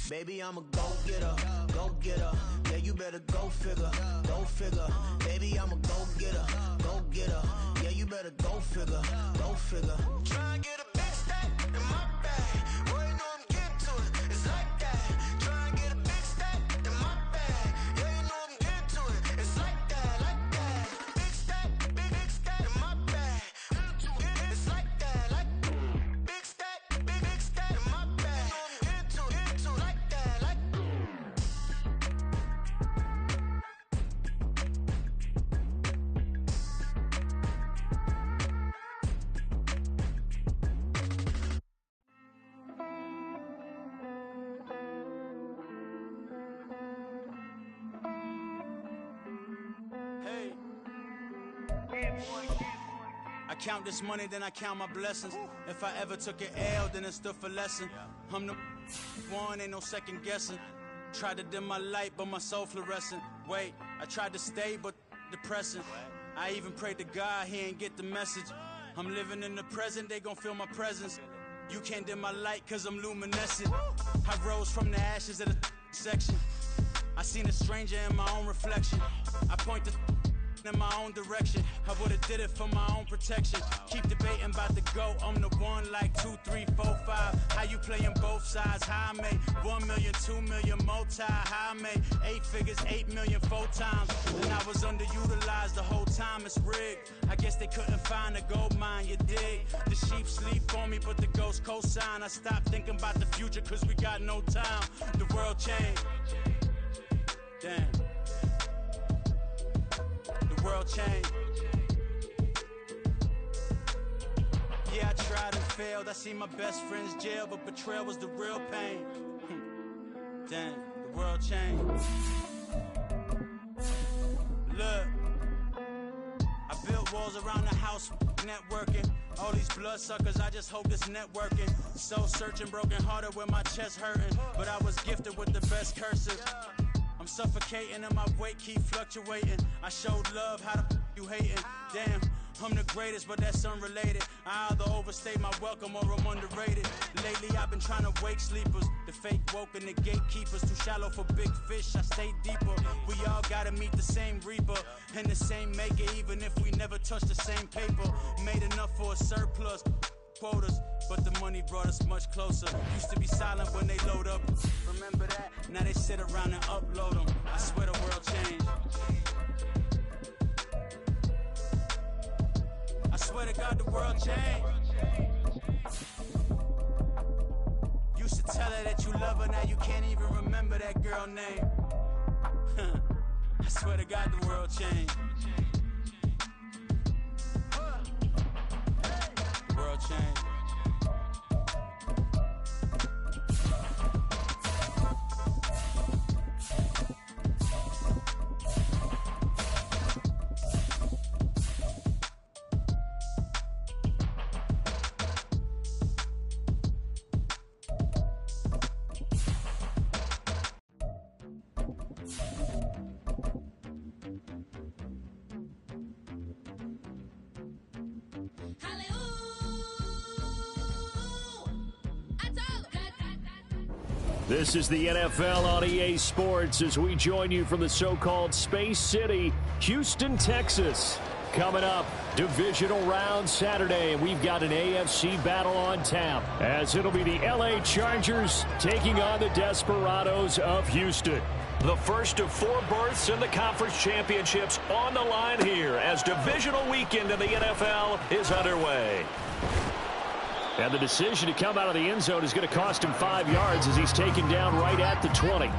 Baby, I'm a go-getter, go-getter. Yeah, you better go figure, go figure. Baby, I'm a go-getter, go-getter. Yeah, you better go figure, go figure. Try and get a big stack in my bag. Boy, you know I'm getting to it. It's like that. Try and get a big stack in my bag. Yeah, you know I'm getting to it. It's like that, like that. Big stack, big stack in my bag. It's like that, like big stack in my bag. You know I'm getting to it, like that, like. Hey. I count this money, then I count my blessings. If I ever took an L, then it stood for lesson. I'm the one, ain't no second guessing. Tried to dim my light, but my soul fluorescent. Wait, I tried to stay, but depressing. I even prayed to God, he ain't get the message. I'm living in the present, they gon' feel my presence. You can't dim my light, cause I'm luminescent. I rose from the ashes of the section. I seen a stranger in my own reflection. I point the in my own direction. I would've did it for my own protection. Keep debating about the GOAT. I'm the one like 2, 3, 4, 5. How you playing both sides? How I made 1 million, 2 million, multi. How I made 8 figures, 8 million, 4 times. And I was underutilized the whole time. It's rigged. I guess they couldn't find a gold mine. You dig? The sheep sleep on me, but the ghost cosign. I stopped thinking about the future, cause we got no time. The world changed. Damn. The world changed. Yeah, I tried and failed. I seen my best friends jail, but betrayal was the real pain. Damn, the world changed. Look, I built walls around the house, networking. All these bloodsuckers, I just hope this networking. Soul searching, broken hearted with my chest hurting. But I was gifted with the best cursive. I'm suffocating and my weight keep fluctuating. I showed love, how the you hating? Damn, I'm the greatest, but that's unrelated. I either overstay my welcome or I'm underrated. Lately I've been trying to wake sleepers. The fake woke and the gatekeepers. Too shallow for big fish, I stay deeper. We all gotta meet the same reaper and the same maker, even if we never touch the same paper. Made enough for a surplus. Quotas, but the money brought us much closer. Used to be silent when they load up. Remember that? Now they sit around and upload them. I swear the world changed. I swear to God the world changed. Used to tell her that you love her, now you can't even remember that girl name. I swear to God the world changed. World change. This is the NFL on EA Sports as we join you from the so-called Space City, Houston, Texas. Coming up, divisional round Saturday, and we've got an AFC battle on tap as it'll be the LA Chargers taking on the Desperados of Houston. The first of 4 berths in the conference championships on the line here as divisional weekend in the NFL is underway. And the decision to come out of the end zone is going to cost him 5 yards as he's taken down right at the 20.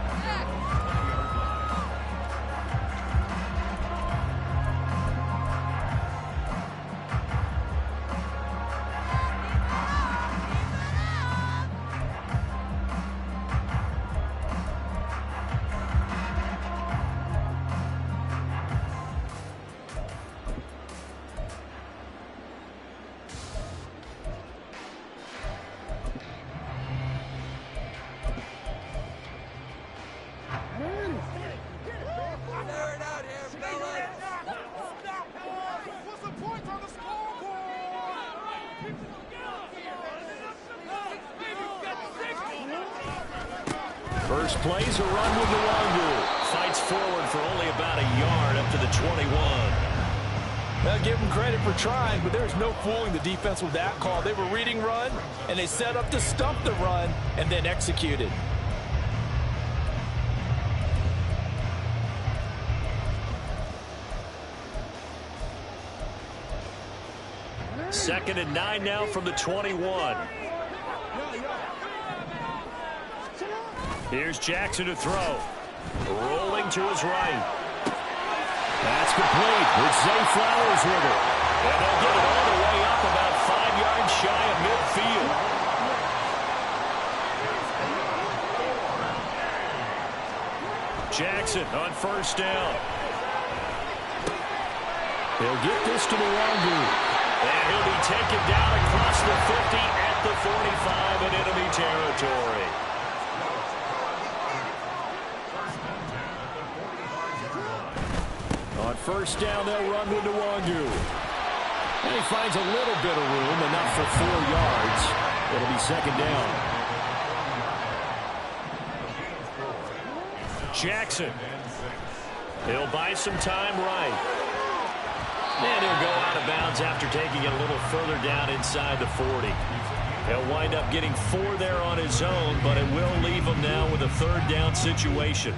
First play's a run with Nwangu. Fights forward for only about a yard up to the 21. Well, give them credit for trying, but there's no fooling the defense with that call. They were reading run, and they set up to stump the run and then executed. Second and 9 now from the 21. Here's Jackson to throw. Rolling to his right. That's complete with Zay Flowers with it. And they'll get it all the way up about 5 yards shy of midfield. Jackson on first down. He'll get this to Nwangu. And he'll be taken down across the 50 at the 45 in enemy territory. On first down, they'll run with Nwangu. And he finds a little bit of room, enough for 4 yards. It'll be second down. Jackson. He'll buy some time right. And he'll go out of bounds after taking it a little further down inside the 40. He'll wind up getting 4 there on his own, but it will leave him now with a third down situation.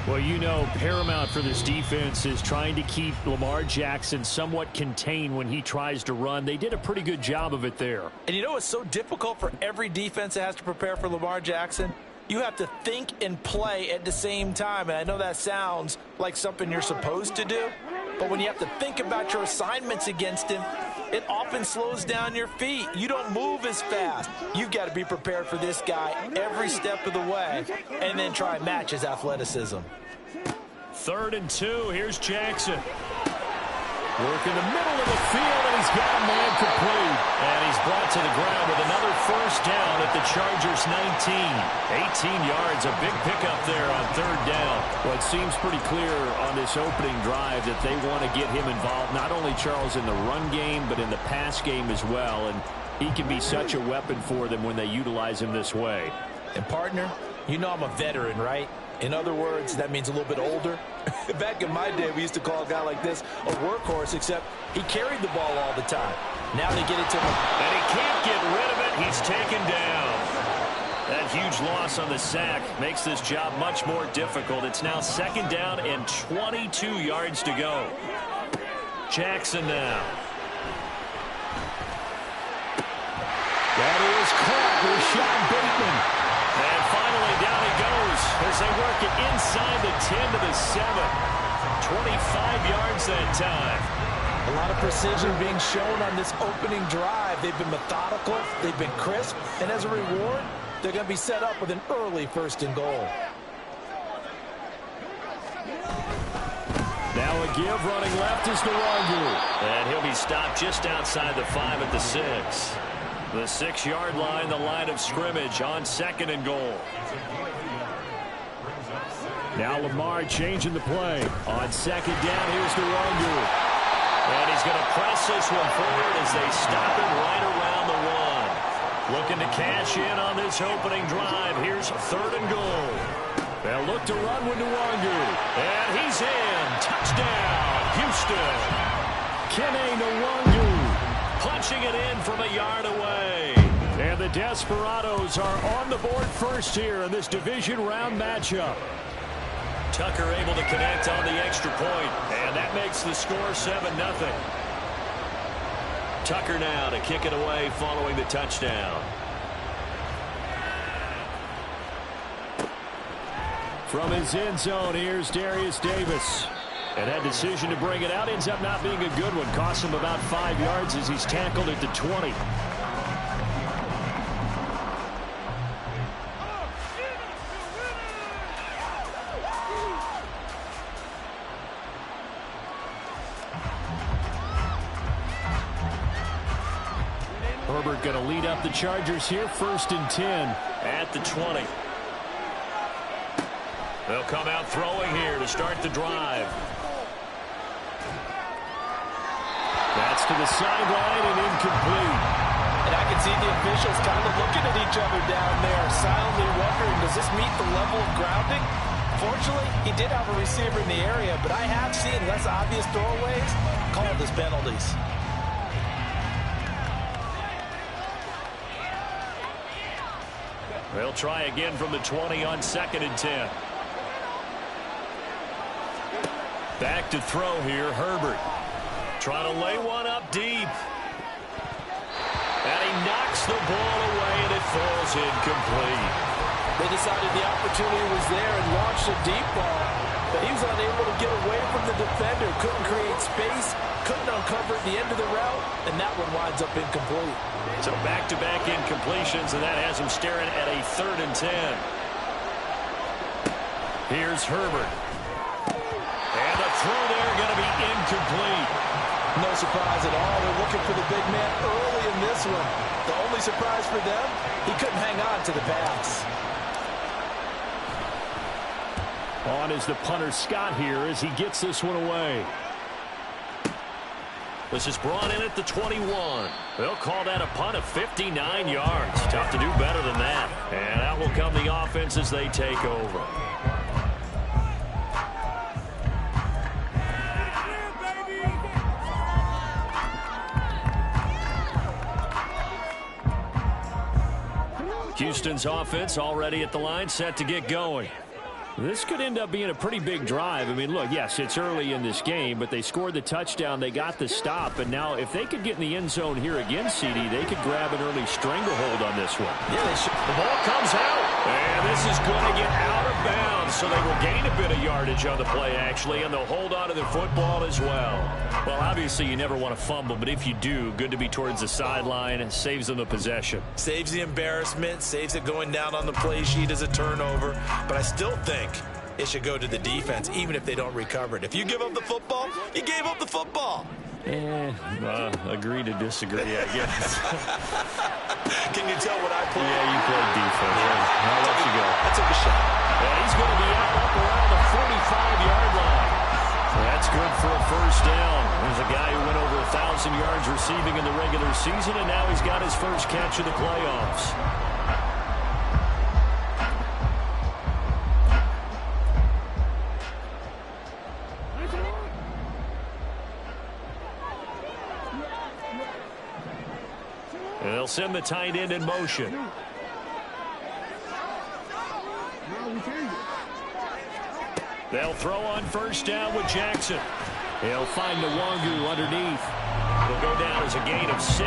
Well, you know, paramount for this defense is trying to keep Lamar Jackson somewhat contained when he tries to run. They did a pretty good job of it there. And you know what's so difficult for every defense that has to prepare for Lamar Jackson? You have to think and play at the same time. And I know that sounds like something you're supposed to do, but when you have to think about your assignments against him, it often slows down your feet. You don't move as fast. You've got to be prepared for this guy every step of the way and then try and match his athleticism. 3rd and 2. Here's Jackson. Work in the middle of the field, and he's got a man complete. And he's brought to the ground with another first down at the Chargers' 19. 18 yards, a big pickup there on 3rd down. Well, it seems pretty clear on this opening drive that they want to get him involved, not only, Charles, in the run game, but in the pass game as well. And he can be such a weapon for them when they utilize him this way. And, partner, you know I'm a veteran, right? In other words, that means a little bit older. Back in my day, we used to call a guy like this a workhorse, except he carried the ball all the time. Now they get it to him. And he can't get rid of it. He's taken down. That huge loss on the sack makes this job much more difficult. It's now 2nd down and 22 yards to go. Jackson now. That is caught. Rashad Bateman. And finally, down he goes as they work it inside the 10 to the 7. 25 yards that time. A lot of precision being shown on this opening drive. They've been methodical. They've been crisp. And as a reward, they're going to be set up with an early 1st and goal. Now a give running left is Nwangu. And he'll be stopped just outside the 5 at the 6. The 6-yard line, the line of scrimmage on 2nd and goal. Now Lamar changing the play. On 2nd down, here's Nwangu. And he's going to press this one forward as they stop him right around the 1. Looking to cash in on this opening drive. Here's 3rd and goal. They'll look to run with Nwangu. And he's in. Touchdown, Houston. Kene Nwangu. Punching it in from a yard away. And the Desperados are on the board first here in this division round matchup. Tucker able to connect on the extra point, and that makes the score 7-0. Tucker now to kick it away following the touchdown. From his end zone, here's Darius Davis. And that decision to bring it out ends up not being a good one. Costs him about 5 yards as he's tackled at the 20. Herbert going to lead up the Chargers here. 1st and 10 at the 20. They'll come out throwing here to start the drive. That's to the sideline and incomplete. And I can see the officials kind of looking at each other down there, silently wondering, does this meet the level of grounding? Fortunately, he did have a receiver in the area, but I have seen less obvious throwaways called as penalties. They'll try again from the 20 on 2nd and 10. Back to throw here, Herbert. Trying to lay one up deep. And he knocks the ball away, and it falls incomplete. They decided the opportunity was there and launched a deep ball, but he was unable to get away from the defender, couldn't create space, couldn't uncover at the end of the route, and that one winds up incomplete. So back-to-back incompletions, and that has him staring at a 3rd and 10. Here's Herbert. And the throw there going to be incomplete. No surprise at all. They're looking for the big man early in this one. The only surprise for them, he couldn't hang on to the pass. On is the punter Scott here as he gets this one away. This is brought in at the 21. They'll call that a punt of 59 yards. Tough to do better than that. And out will come the offense as they take over. Houston's offense already at the line, set to get going. This could end up being a pretty big drive. I mean, look, yes, it's early in this game, but they scored the touchdown, they got the stop, and now if they could get in the end zone here again, CD, they could grab an early stranglehold on this one. Yeah, they should. The ball comes out, and this is going to get out of bounds, so they will gain a bit of yardage on the play, actually, and they'll hold on to the football as well. Well, obviously, you never want to fumble, but if you do, good to be towards the sideline, and saves them the possession. Saves the embarrassment, saves it going down on the play sheet as a turnover, but I still think it should go to the defense, even if they don't recover it. If you give up the football, you gave up the football. Agree to disagree, I guess. Can you tell what I play? Yeah, you played defense. Yeah. I'll let you go. I took a shot. And he's going to be up around the 45-yard line. That's good for a first down. There's a guy who went over 1,000 yards receiving in the regular season, and now he's got his first catch of the playoffs. They'll send the tight end in motion. They'll throw on first down with Jackson. He'll find Nwangu underneath. It'll go down as a gain of 6,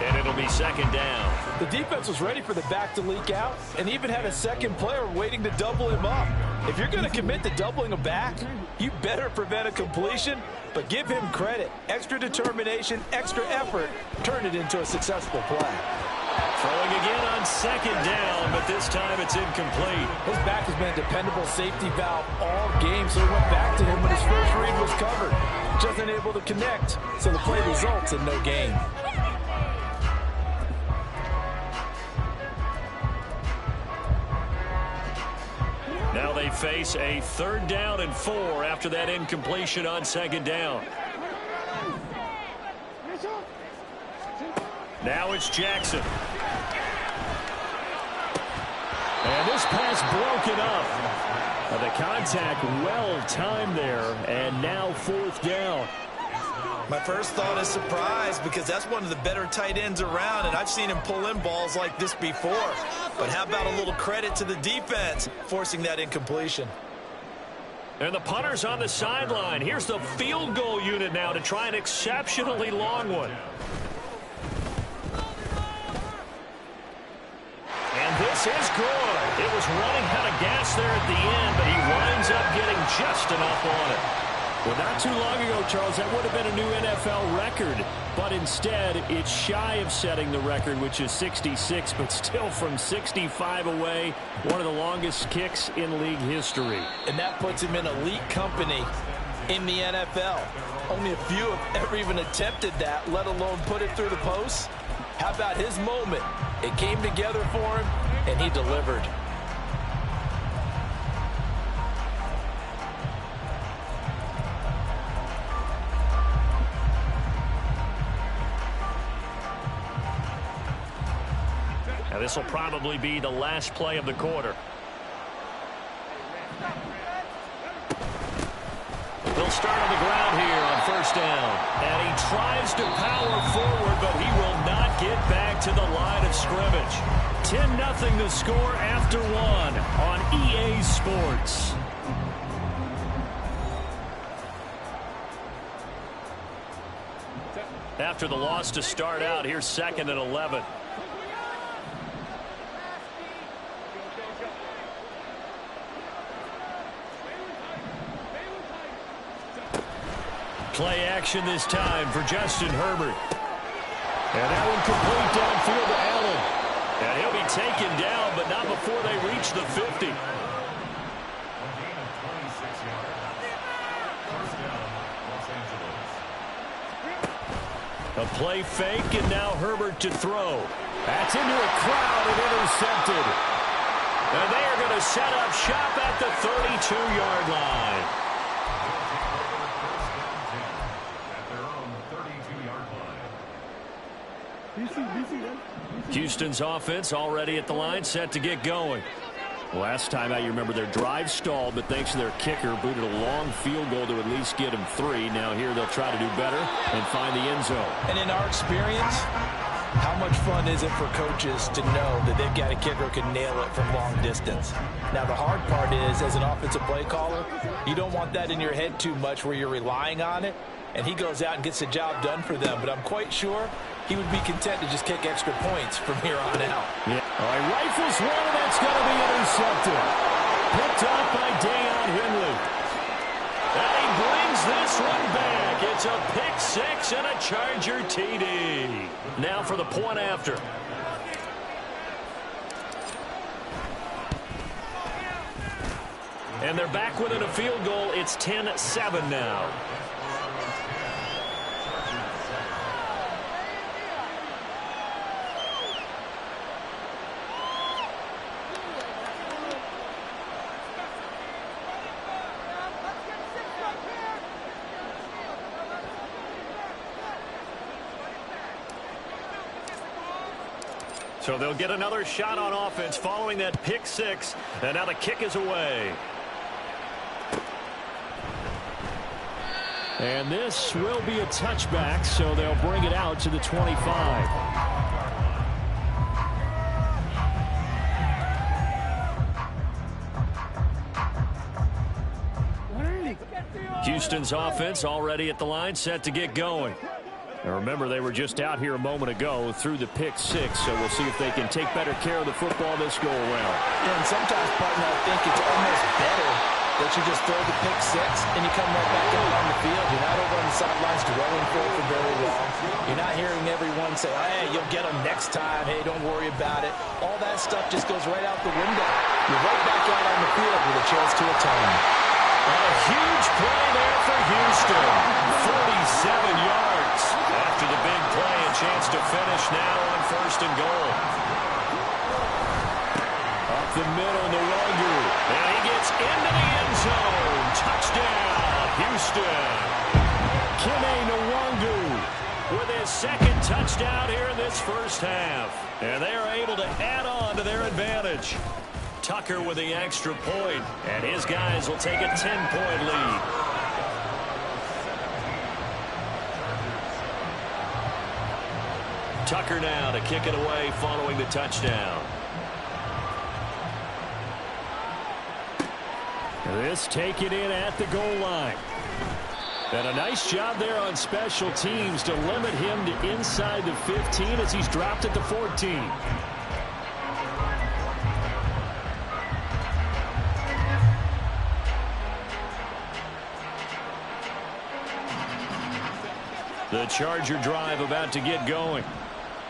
and it'll be 2nd down. The defense was ready for the back to leak out and even had a second player waiting to double him up. If you're going to commit to doubling a back, you better prevent a completion, but give him credit. Extra determination, extra effort, turn it into a successful play. Throwing again on 2nd down, but this time it's incomplete. His back has been a dependable safety valve all game, so he went back to him when his first read was covered. Just unable to connect, so the play results in no gain. Now they face a 3rd down and 4 after that incompletion on 2nd down. Now it's Jackson. And this pass broken up. The contact well timed there, and now 4th down. My first thought is surprise, because that's one of the better tight ends around, and I've seen him pull in balls like this before. But how about a little credit to the defense forcing that incompletion? And the punter's on the sideline. Here's the field goal unit now to try an exceptionally long one. And this is good. It was running out of gas there at the end, but he winds up getting just enough on it. Well, not too long ago, Charles, that would have been a new NFL record. But instead, it's shy of setting the record, which is 66, but still from 65 away, one of the longest kicks in league history. And that puts him in elite company in the NFL. Only a few have ever even attempted that, let alone put it through the post. How about his moment? It came together for him, and he delivered. Now this will probably be the last play of the quarter. They'll start on the ground here on first down. And he tries to power forward, but he will not get back to the line of scrimmage. 10-0 the score after one on EA Sports. After the loss to start out, here's 2nd and 11. Play action this time for Justin Herbert. And that one complete downfield to Allen. And he'll be taken down, but not before they reach the 50. A play fake, and now Herbert to throw. That's into a crowd and intercepted. And they are going to set up shop at the 32-yard line. Houston's offense already at the line, set to get going. Last time out, you remember their drive stalled, but thanks to their kicker, booted a long field goal to at least get them 3. Now here they'll try to do better and find the end zone. And in our experience, how much fun is it for coaches to know that they've got a kicker who can nail it from long distance? Now the hard part is, as an offensive play caller, you don't want that in your head too much where you're relying on it, and he goes out and gets the job done for them. But I'm quite sure he would be content to just kick extra points from here on out. Yeah. All right, rifles one, and that's going to be intercepted. Picked off by Deion Henley. And he brings this one back. It's a pick 6 and a Charger TD. Now for the point after. And they're back within a field goal. It's 10-7 now. So they'll get another shot on offense following that pick 6. And now the kick is away. And this will be a touchback, so they'll bring it out to the 25. Houston's offense already at the line, set to get going. And remember, they were just out here a moment ago through the pick 6, so we'll see if they can take better care of the football this go-around. Yeah, and sometimes, partner, I think it's almost better that you just throw the pick 6 and you come right back out on the field. You're not over on the sidelines dwelling for it for very long. You're not hearing everyone say, hey, you'll get them next time. Hey, don't worry about it. All that stuff just goes right out the window. You're right back out on the field with a chance to atone. And a huge play there for Houston. 47 yards. After the big play, a chance to finish now on 1st and goal. Up the middle, Nwangu. And he gets into the end zone. Touchdown, Houston. Kene Nwangu with his 2nd touchdown here in this first half. And they are able to add on to their advantage. Tucker with the extra point, and his guys will take a 10-point lead. Tucker now to kick it away following the touchdown. This taken in at the goal line. And a nice job there on special teams to limit him to inside the 15 as he's dropped at the 14. The Charger drive about to get going.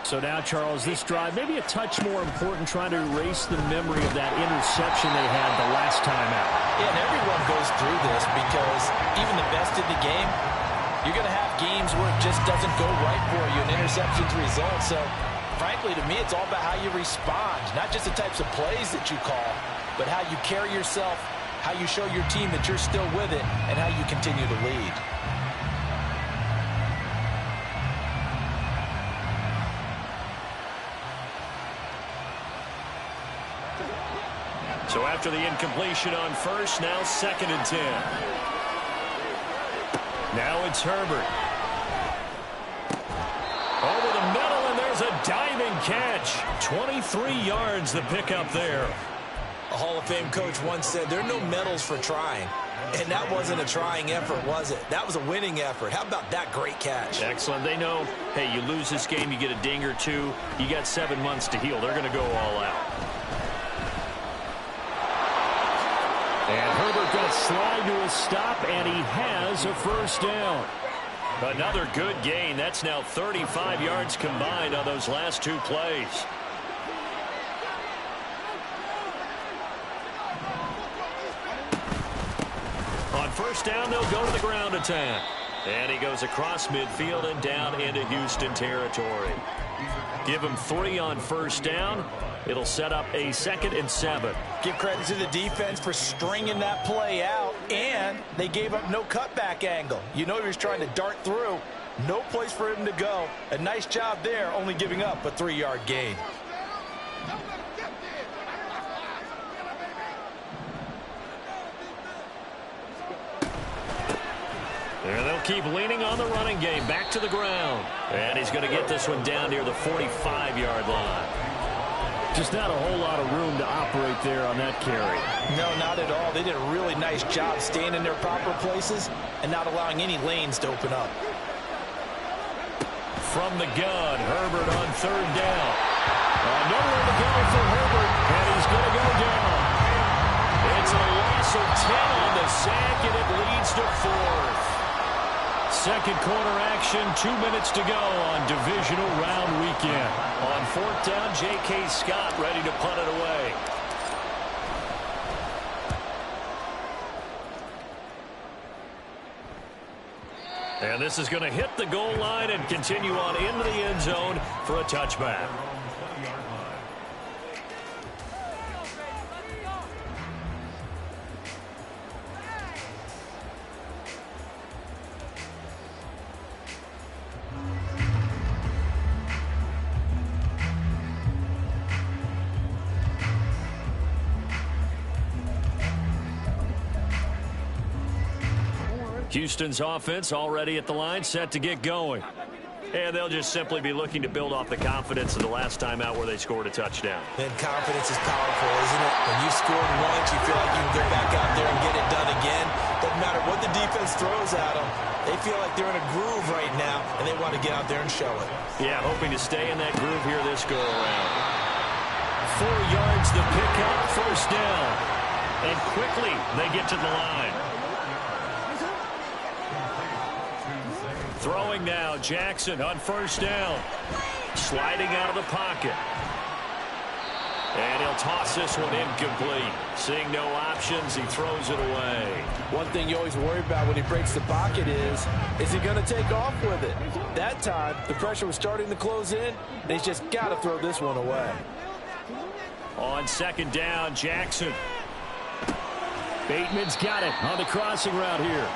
So now, Charles, this drive maybe a touch more important, trying to erase the memory of that interception they had the last time out. Yeah, and everyone goes through this because even the best in the game, you're going to have games where it just doesn't go right for you, and interceptions result. So, frankly, to me, it's all about how you respond, not just the types of plays that you call, but how you carry yourself, how you show your team that you're still with it, and how you continue to lead. So after the incompletion on first, now 2nd and 10. Now it's Herbert. Over the middle, and there's a diving catch. 23 yards the pickup there. A Hall of Fame coach once said, there are no medals for trying. And that wasn't a trying effort, was it? That was a winning effort. How about that great catch? Excellent. They know, hey, you lose this game, you get a ding or two. You got 7 months to heal. They're going to go all out. And Herbert going to slide to a stop, and he has a first down. Another good gain. That's now 35 yards combined on those last 2 plays. On first down, they'll go to the ground attack. And he goes across midfield and down into Houston territory. Give him 3 on first down. It'll set up a 2nd and 7. Give credit to the defense for stringing that play out, and they gave up no cutback angle. You know he was trying to dart through. No place for him to go. A nice job there, only giving up a 3-yard gain. And they'll keep leaning on the running game. Back to the ground. And he's going to get this one down near the 45-yard line. Just not a whole lot of room to operate there on that carry. No, not at all. They did a really nice job staying in their proper places and not allowing any lanes to open up. From the gun, Herbert on 3rd down. Nowhere to go for Herbert, and he's going to go down. It's a loss of 10 on the sack, and it leads to 4th. Second quarter action, 2 minutes to go on divisional round weekend. On 4th down, J.K. Scott ready to punt it away. And this is going to hit the goal line and continue on into the end zone for a touchback. Houston's offense already at the line, set to get going. And they'll just simply be looking to build off the confidence of the last time out where they scored a touchdown. And confidence is powerful, isn't it? When you scored once, you feel like you can go back out there and get it done again. Doesn't matter what the defense throws at them. They feel like they're in a groove right now, and they want to get out there and show it. Yeah, hoping to stay in that groove here this go-around. 4 yards the pickup, first down. And quickly they get to the line. Throwing now, Jackson on first down. Sliding out of the pocket. And he'll toss this one incomplete. Seeing no options, he throws it away. One thing you always worry about when he breaks the pocket is he going to take off with it? That time, the pressure was starting to close in, and he's just got to throw this one away. On second down, Jackson. Bateman's got it on the crossing route here.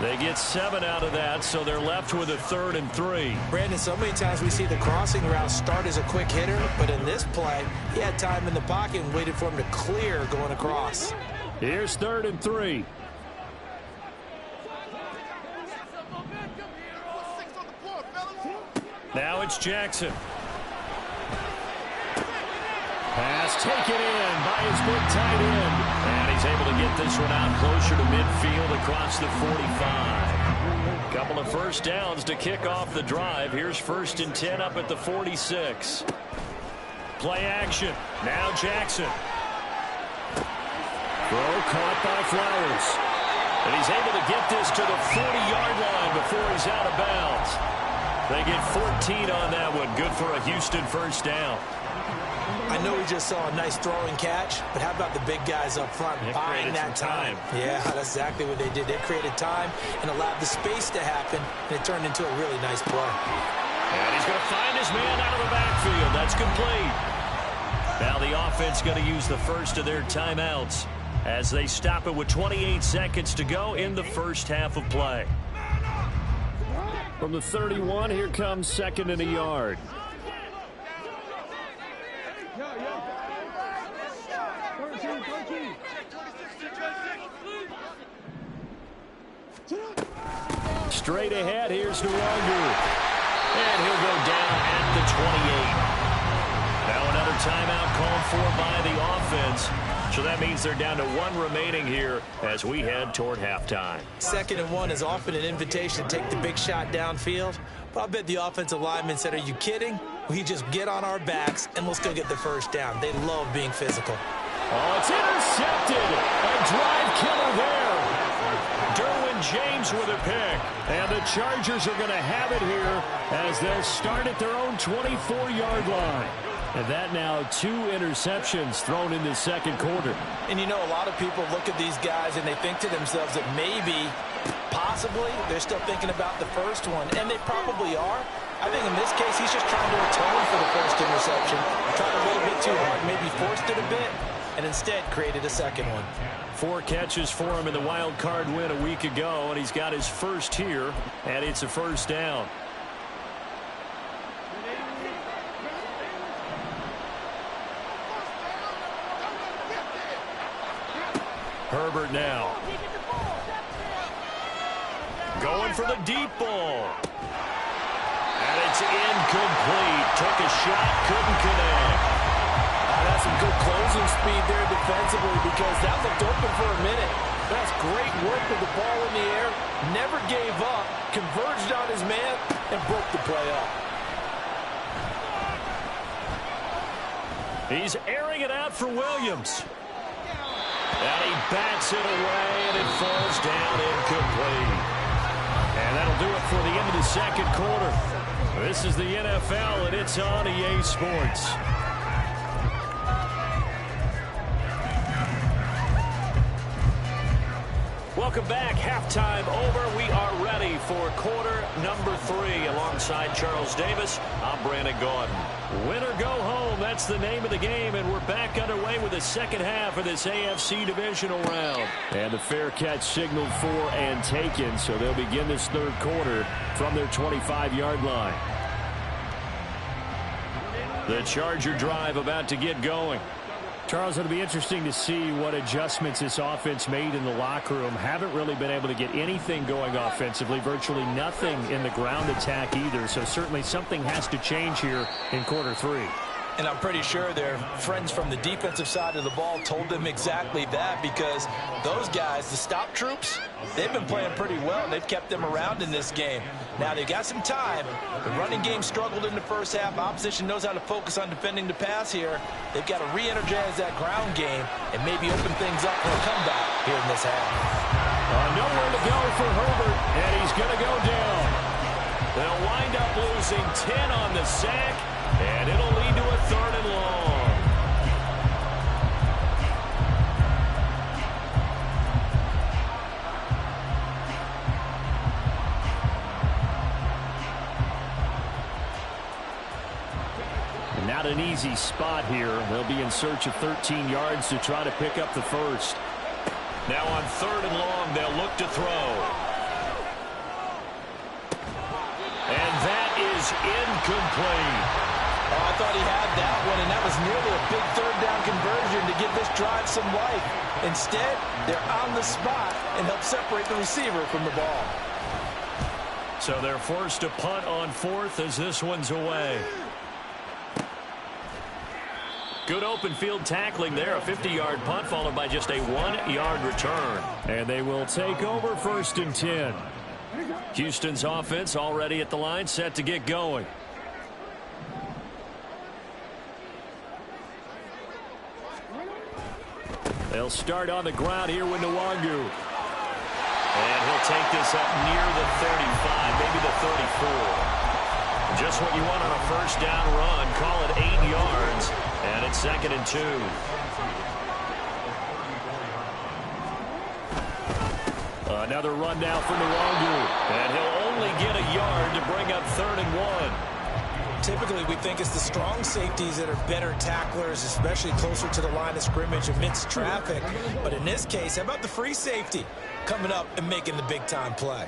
They get 7 out of that, so they're left with a 3rd and 3. Brandon, so many times we see the crossing route start as a quick hitter, but in this play, he had time in the pocket and waited for him to clear going across. Here's 3rd and 3. Now it's Jackson. Pass taken in by his big tight end. And he's able to get this one out closer to midfield across the 45. Couple of first downs to kick off the drive. Here's 1st and 10 up at the 46. Play action. Now Jackson. Throw caught by Flowers. And he's able to get this to the 40-yard line before he's out of bounds. They get 14 on that one. Good for a Houston first down. I know we just saw a nice throwing catch, but how about the big guys up front buying that time? Yeah, that's exactly what they did. They created time and allowed the space to happen, and it turned into a really nice play. And he's going to find his man out of the backfield. That's complete. Now the offense going to use the first of their timeouts as they stop it with 28 seconds to go in the first half of play. From the 31, here comes 2nd and a yard. Straight ahead, here's Nwangu. And he'll go down at the 28. Now another timeout called for by the offense. So that means they're down to 1 remaining here as we head toward halftime. 2nd and 1 is often an invitation to take the big shot downfield. But I bet the offensive linemen said, are you kidding? We just get on our backs and let's go get the first down. They love being physical. Oh, it's intercepted. A drive killer there. Derwin James with a pick. And the Chargers are going to have it here as they'll start at their own 24-yard line. And that now 2 interceptions thrown in the 2nd quarter. And you know, a lot of people look at these guys and they think to themselves that maybe, possibly, they're still thinking about the first one. And they probably are. I think in this case, he's just trying to atone for the first interception. Tried a little bit too hard, maybe forced it a bit, and instead created a 2nd one. 4 catches for him in the wild card win a week ago, and he's got his first here, and it's a first down. Herbert now. Going for the deep ball. And it's incomplete. Took a shot, couldn't connect. That's some good closing speed there defensively because that looked open for a minute. That's great work with the ball in the air. Never gave up. Converged on his man and broke the play up. He's airing it out for Williams. And he bats it away, and it falls down incomplete. And that'll do it for the end of the 2nd quarter. This is the NFL, and it's on EA Sports. Welcome back. Halftime over. We are ready for quarter number 3. Alongside Charles Davis, I'm Brandon Gaudin. Win or go home, that's the name of the game, and we're back underway with the 2nd half of this AFC divisional round. And the fair catch signaled for and taken, so they'll begin this 3rd quarter from their 25-yard line. The Charger drive about to get going. Charles, it'll be interesting to see what adjustments this offense made in the locker room. Haven't really been able to get anything going offensively, virtually nothing in the ground attack either. So certainly something has to change here in quarter 3. And I'm pretty sure their friends from the defensive side of the ball told them exactly that because those guys, the stop troops, they've been playing pretty well. They've kept them around in this game. Now, they've got some time. The running game struggled in the first half. Opposition knows how to focus on defending the pass here. They've got to re-energize that ground game and maybe open things up for a comeback here in this half. Nowhere to go for Herbert, and he's going to go down. They'll wind up losing 10 on the sack, and it'll lead to a 3rd and long. Not an easy spot here. They'll be in search of 13 yards to try to pick up the first. Now on 3rd and long, they'll look to throw. And that is incomplete. Oh, I thought he had that one, and that was nearly a big 3rd down conversion to give this drive some life. Instead, they're on the spot and help separate the receiver from the ball. So they're forced to punt on 4th as this one's away. Good open field tackling there. A 50-yard punt followed by just a 1-yard return. And they will take over 1st and 10. Houston's offense already at the line, set to get going. They'll start on the ground here with Nwangu. And he'll take this up near the 35, maybe the 34. Just what you want on a first down run. Call it 8 yards. And it's 2nd and 2. Another run now for Nwangu. And he'll only get a yard to bring up 3rd and 1. Typically, we think it's the strong safeties that are better tacklers, especially closer to the line of scrimmage amidst traffic. But in this case, how about the free safety coming up and making the big-time play?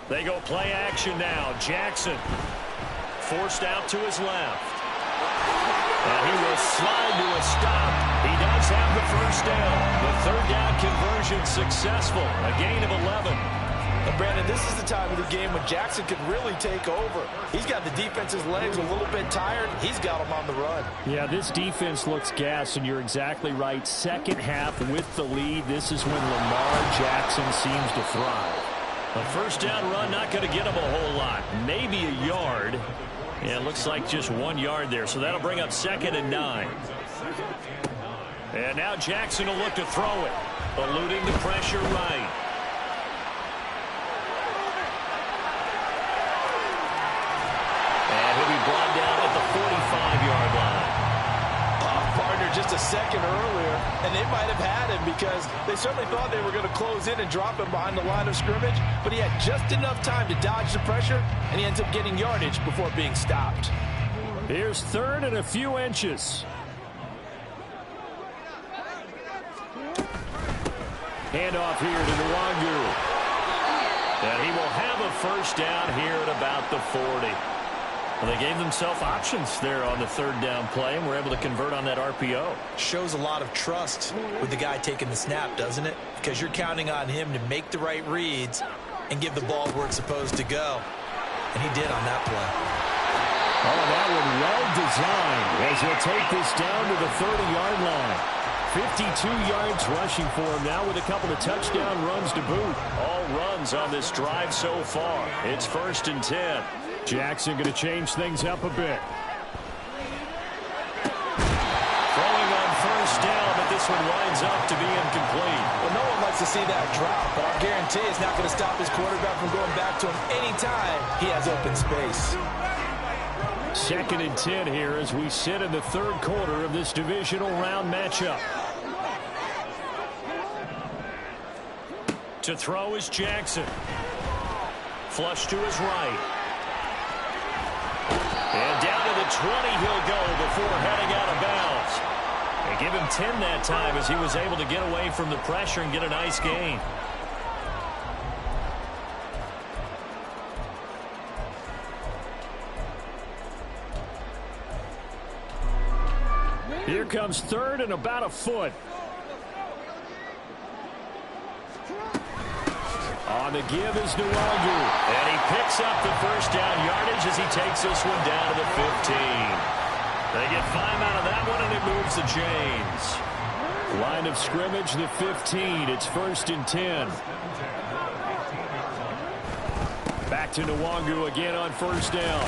They go play action now. Jackson forced out to his left. And he will slide to a stop. He does have the first down. The third down conversion successful. A gain of 11. And Brandon, this is the time of the game when Jackson could really take over. He's got the defense's legs a little bit tired. He's got them on the run. Yeah, this defense looks gassed, and you're exactly right. Second half with the lead, this is when Lamar Jackson seems to thrive. A first down run, not going to get him a whole lot. Maybe a yard. Yeah, it looks like just 1 yard there, so that'll bring up 2nd and 9. And now Jackson will look to throw it, eluding the pressure right. And he'll be brought down at the 45-yard line. Partner just a second earlier, and they might have had him because they certainly thought they were going to close in and drop him behind the line of scrimmage, but he had just enough time to dodge the pressure, and he ends up getting yardage before being stopped. Here's 3rd and a few inches. Handoff here to Nwangu. And he will have a first down here at about the 40. Well, they gave themselves options there on the 3rd down play, and were able to convert on that RPO. Shows a lot of trust with the guy taking the snap, doesn't it? Because you're counting on him to make the right reads and give the ball where it's supposed to go. And he did on that play. Oh, that one well designed as he'll take this down to the 30-yard line. 52 yards rushing for him now with a couple of touchdown runs to boot. All runs on this drive so far. It's 1st and 10. Jackson going to change things up a bit. Throwing on first down, but this one winds up to be incomplete. Well, no one likes to see that drop, but I'll guarantee it's not going to stop his quarterback from going back to him anytime he has open space. 2nd and 10 here as we sit in the 3rd quarter of this divisional round matchup. To throw is Jackson. Flush to his right. And down to the 20 he'll go before heading out of bounds. They give him 10 that time as he was able to get away from the pressure and get a nice gain. Here comes 3rd and about a foot. On the give is Nwangu. And he picks up the first down yardage as he takes this one down to the 15. They get 5 out of that one, and it moves the chains. Line of scrimmage, the 15. It's 1st and 10. Back to Nwangu again on first down.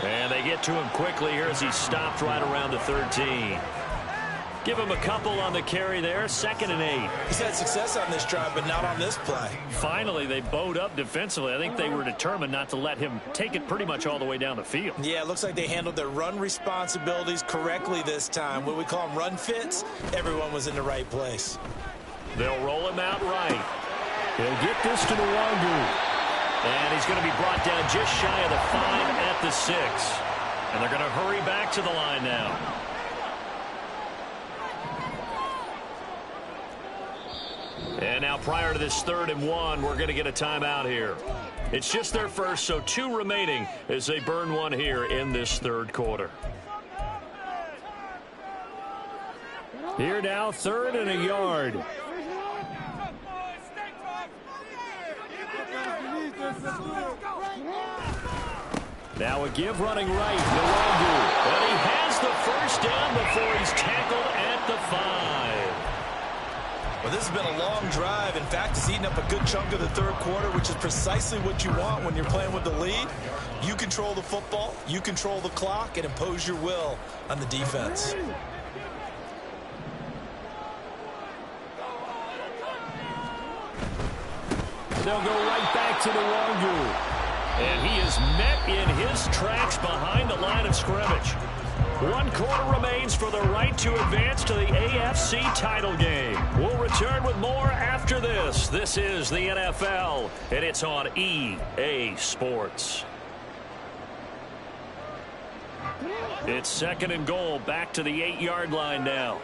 And they get to him quickly here as he stopped right around the 13. Give him a couple on the carry there. 2nd and 8. He's had success on this drive, but not on this play. Finally, they bowed up defensively. I think they were determined not to let him take it pretty much all the way down the field. Yeah, it looks like they handled their run responsibilities correctly this time. What we call them run fits, everyone was in the right place. They'll roll him out right. He'll get this to Nwangu. And he's going to be brought down just shy of the 5 at the 6. And they're going to hurry back to the line now. And now prior to this 3rd and 1, we're going to get a timeout here. It's just their first, so 2 remaining as they burn one here in this 3rd quarter. Here now, 3rd and a yard. Now a give running right, Nwangu. And he has the first down before he's tackled at the 5. Well, this has been a long drive. In fact, it's eaten up a good chunk of the 3rd quarter, which is precisely what you want when you're playing with the lead. You control the football, you control the clock, and impose your will on the defense. They'll go right back to Nwangu. And he is met in his tracks behind the line of scrimmage. 1 quarter remains for the right to advance to the AFC title game. We'll return with more after this. This is the NFL, and it's on EA Sports. It's 2nd and goal, back to the 8-yard line now.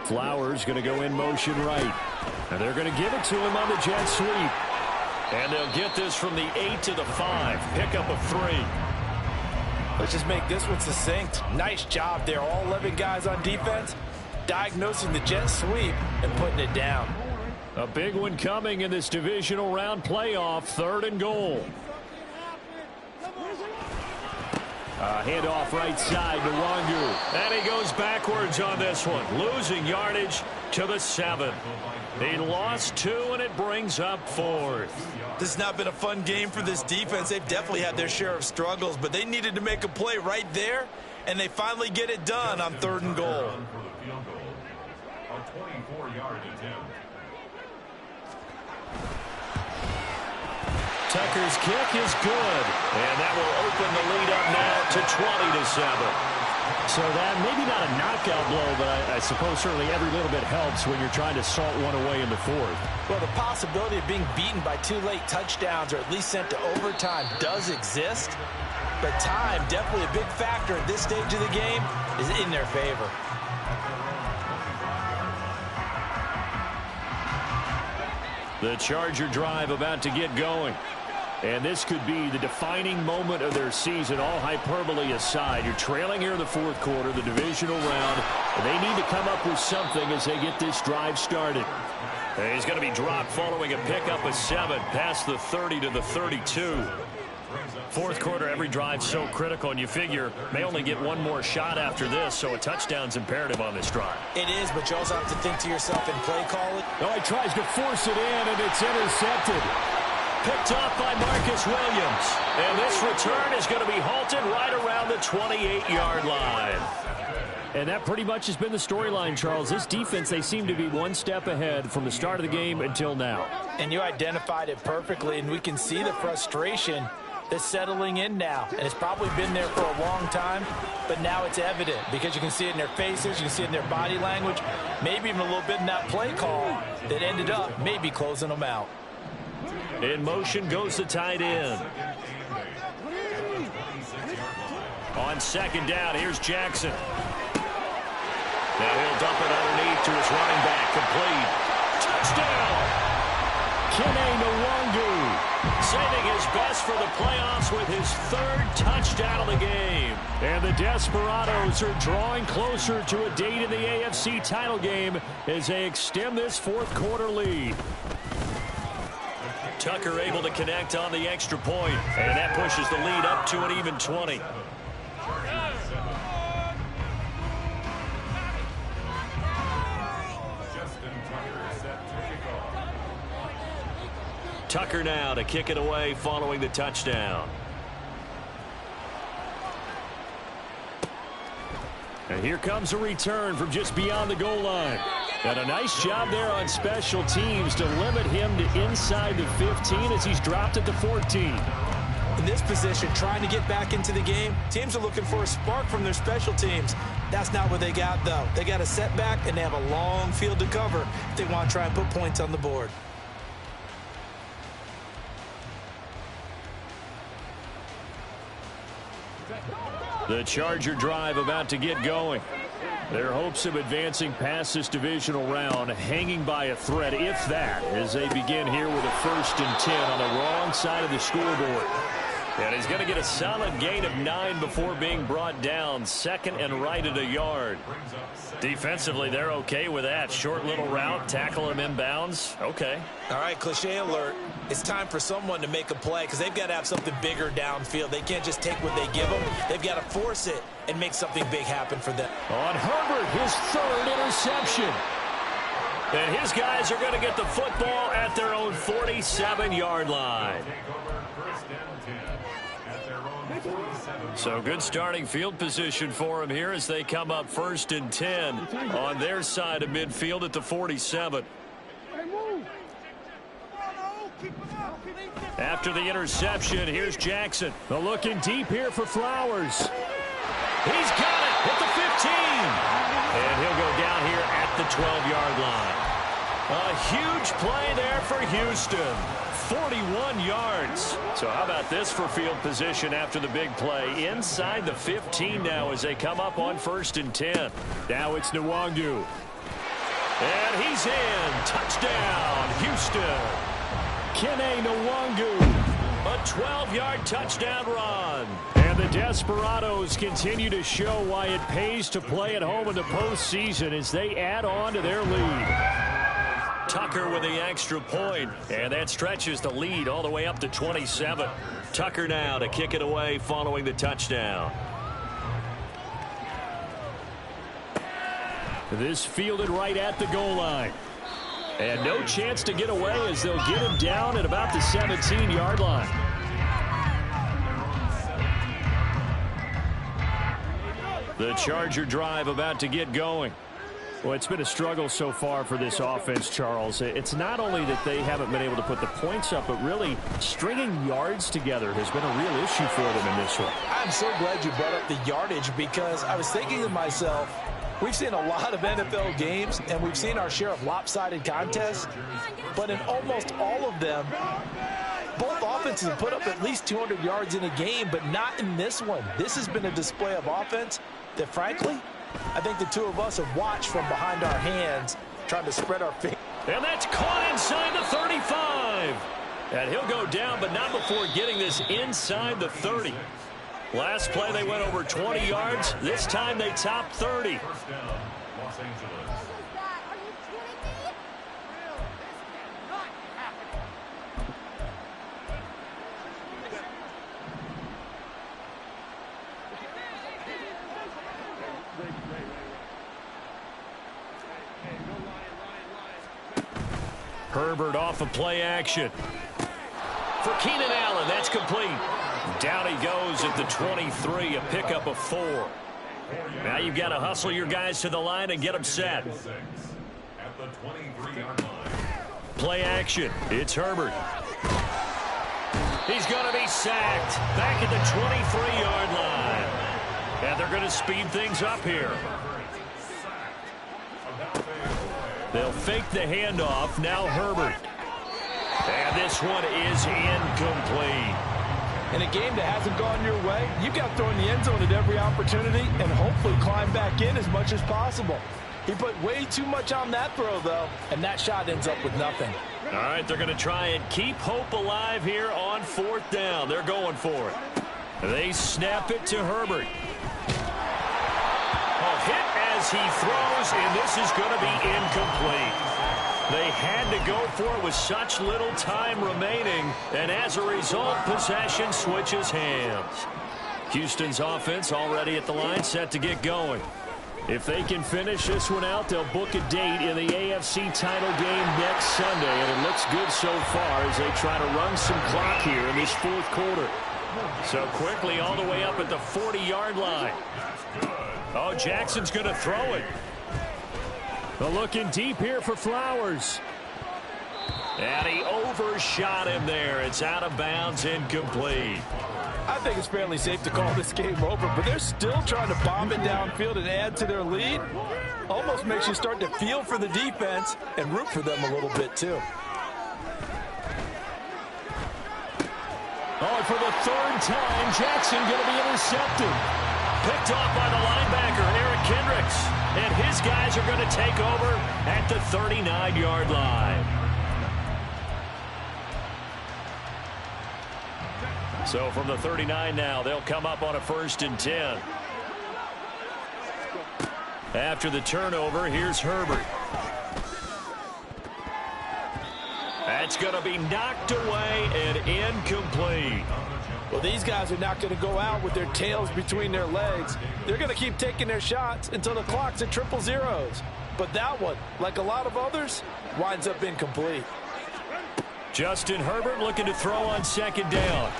Flowers going to go in motion right. And they're going to give it to him on the jet sweep. And they'll get this from the 8 to the 5. Pickup of 3. Let's just make this one succinct. Nice job there. All 11 guys on defense diagnosing the jet sweep and putting it down. A big one coming in this divisional round playoff. 3rd and goal. Handoff right side to Wangu. And he goes backwards on this one. Losing yardage to the 7. He lost 2, and it brings up 4th. This has not been a fun game for this defense. They've definitely had their share of struggles, but they needed to make a play right there, and they finally get it done on 3rd and goal. Tucker's kick is good, and that will open the lead up now to 20-7. So that maybe not a knockout blow, but I suppose certainly every little bit helps when you're trying to salt one away in the 4th. Well, the possibility of being beaten by 2 late touchdowns or at least sent to overtime does exist, but time, definitely a big factor at this stage of the game, is in their favor. The Charger drive about to get going. And this could be the defining moment of their season, all hyperbole aside. You're trailing here in the 4th quarter, the divisional round, and they need to come up with something as they get this drive started. And he's going to be dropped following a pickup of 7, past the 30 to the 32. 4th quarter, every drive so critical, and you figure may only get one more shot after this, so a touchdown's imperative on this drive. It is, but you also have to think to yourself and play call it. No, he tries to force it in, and it's intercepted. Picked off by Marcus Williams. And this return is going to be halted right around the 28-yard line. And that pretty much has been the storyline, Charles. This defense, they seem to be one step ahead from the start of the game until now. And you identified it perfectly, and we can see the frustration that's settling in now. And it's probably been there for a long time, but now it's evident because you can see it in their faces, you can see it in their body language, maybe even a little bit in that play call that ended up maybe closing them out. In motion goes the tight end. On 2nd down, here's Jackson. Now he'll dump it underneath to his running back. Complete. Touchdown! Kene Nwangu saving his best for the playoffs with his 3rd touchdown of the game. And the Desperados are drawing closer to a date in the AFC title game as they extend this 4th quarter lead. Tucker able to connect on the extra point, and that pushes the lead up to an even 20. Tucker now to kick it away following the touchdown. And here comes a return from just beyond the goal line. And a nice job there on special teams to limit him to inside the 15 as he's dropped at the 14. In this position, trying to get back into the game, teams are looking for a spark from their special teams. That's not what they got, though. They got a setback, and they have a long field to cover if they want to try and put points on the board. The Charger drive about to get going. Their hopes of advancing past this divisional round hanging by a thread, if that, as they begin here with a 1st and 10 on the wrong side of the scoreboard. And he's going to get a solid gain of 9 before being brought down. 2nd and right at a yard. Defensively, they're okay with that. Short little route, tackle him inbounds. Okay. All right, cliche alert. It's time for someone to make a play because they've got to have something bigger downfield. They can't just take what they give them. They've got to force it and make something big happen for them. On Herbert, his 3rd interception. And his guys are going to get the football at their own 47-yard line. So good starting field position for him here as they come up 1st and 10 on their side of midfield at the 47. After the interception, here's Jackson. They're looking deep here for Flowers. He's got it at the 15. And he'll go down here at the 12-yard line. A huge play there for Houston. 41 yards. So how about this for field position after the big play? Inside the 15 now as they come up on 1st and 10. Now it's Nwangu. And he's in. Touchdown, Houston. Kene Nwangu. A 12-yard touchdown run. And the Desperados continue to show why it pays to play at home in the postseason as they add on to their lead. Tucker with the extra point, and that stretches the lead all the way up to 27. Tucker now to kick it away following the touchdown. This fielded right at the goal line. And no chance to get away as they'll get him down at about the 17-yard line. The Charger drive about to get going. Well, it's been a struggle so far for this offense, Charles. It's not only that they haven't been able to put the points up, but really stringing yards together has been a real issue for them in this one. I'm so glad you brought up the yardage because I was thinking to myself, we've seen a lot of NFL games, and we've seen our share of lopsided contests, but in almost all of them, both offenses have put up at least 200 yards in a game, but not in this one. This has been a display of offense that, frankly, I think the two of us have watched from behind our hands, trying to spread our fingers. And that's caught inside the 35. And he'll go down, but not before getting this inside the 30. Last play, they went over 20 yards. This time, they topped 30. Herbert off of play action. For Keenan Allen, that's complete. Down he goes at the 23, a pickup of 4. Now you've got to hustle your guys to the line and get them set. Play action. It's Herbert. He's going to be sacked back at the 23-yard line. And they're going to speed things up here. They'll fake the handoff. Now Herbert. And this one is incomplete. In a game that hasn't gone your way, you've got to throw in the end zone at every opportunity and hopefully climb back in as much as possible. He put way too much on that throw, though, and that shot ends up with nothing. All right, they're going to try and keep hope alive here on 4th down. They're going for it. They snap it to Herbert. A hit as he throws, and this is going to be incomplete. They had to go for it with such little time remaining, and as a result, possession switches hands. Houston's offense already at the line, set to get going. If they can finish this one out, they'll book a date in the AFC title game next Sunday, and it looks good so far as they try to run some clock here in this 4th quarter. So quickly all the way up at the 40-yard line. Oh, Jackson's going to throw it. But looking deep here for Flowers. And he overshot him there. It's out of bounds, incomplete. I think it's fairly safe to call this game over, but they're still trying to bomb it downfield and add to their lead. Almost makes you start to feel for the defense and root for them a little bit, too. Oh, and for the 3rd time, Jackson going to be intercepted. Picked off by the linebacker, Eric Kendricks. And his guys are going to take over at the 39-yard line. So from the 39 now, they'll come up on a 1st and 10. After the turnover, here's Herbert. That's going to be knocked away and incomplete. Well, these guys are not going to go out with their tails between their legs. They're going to keep taking their shots until the clock's at 000. But that one, like a lot of others, winds up incomplete. Justin Herbert looking to throw on 2nd down.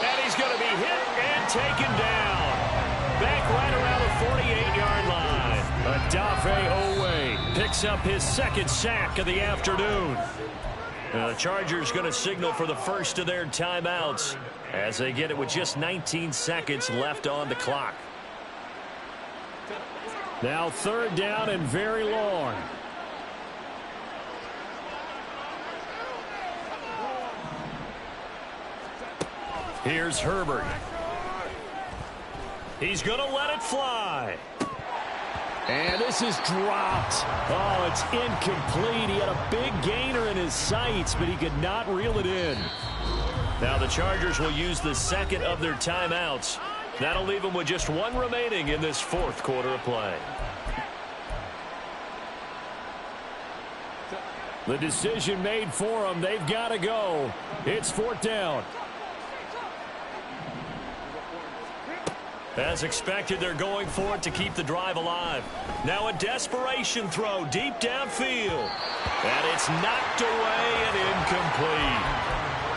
And he's going to be hit and taken down. Back right around the 48-yard line. Odafe Oweh picks up his 2nd sack of the afternoon. The Chargers going to signal for the first of their timeouts as they get it with just 19 seconds left on the clock. Now 3rd down and very long. Here's Herbert. He's going to let it fly. And this is dropped. Oh, it's incomplete. He had a big gainer in his sights, but he could not reel it in. Now the Chargers will use the second of their timeouts. That'll leave them with just one remaining in this fourth quarter of play. The decision made for them. They've got to go. It's fourth down. As expected, they're going for it to keep the drive alive. Now a desperation throw deep downfield. And it's knocked away and incomplete.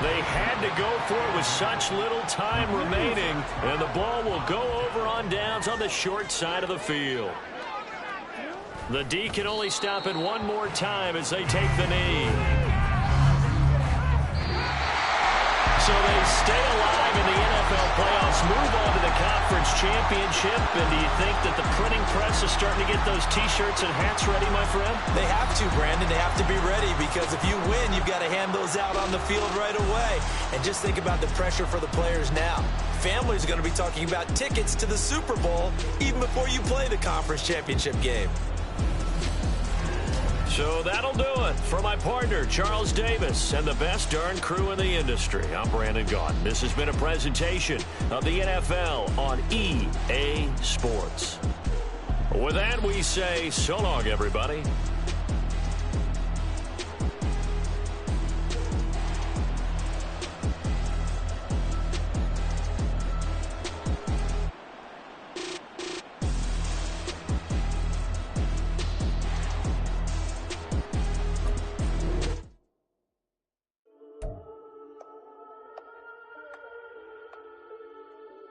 They had to go for it with such little time remaining. And the ball will go over on downs on the short side of the field. The D can only stop it one more time as they take the knee. So they stay alive in the NFL playoffs, move on to the conference championship. And do you think that the printing press is starting to get those T-shirts and hats ready, my friend? They have to, Brandon. They have to be ready because if you win, you've got to hand those out on the field right away. And just think about the pressure for the players now. Families are going to be talking about tickets to the Super Bowl even before you play the conference championship game. So that'll do it for my partner, Charles Davis, and the best darn crew in the industry. I'm Brandon Gaudin. This has been a presentation of the NFL on EA Sports. With that, we say so long, everybody.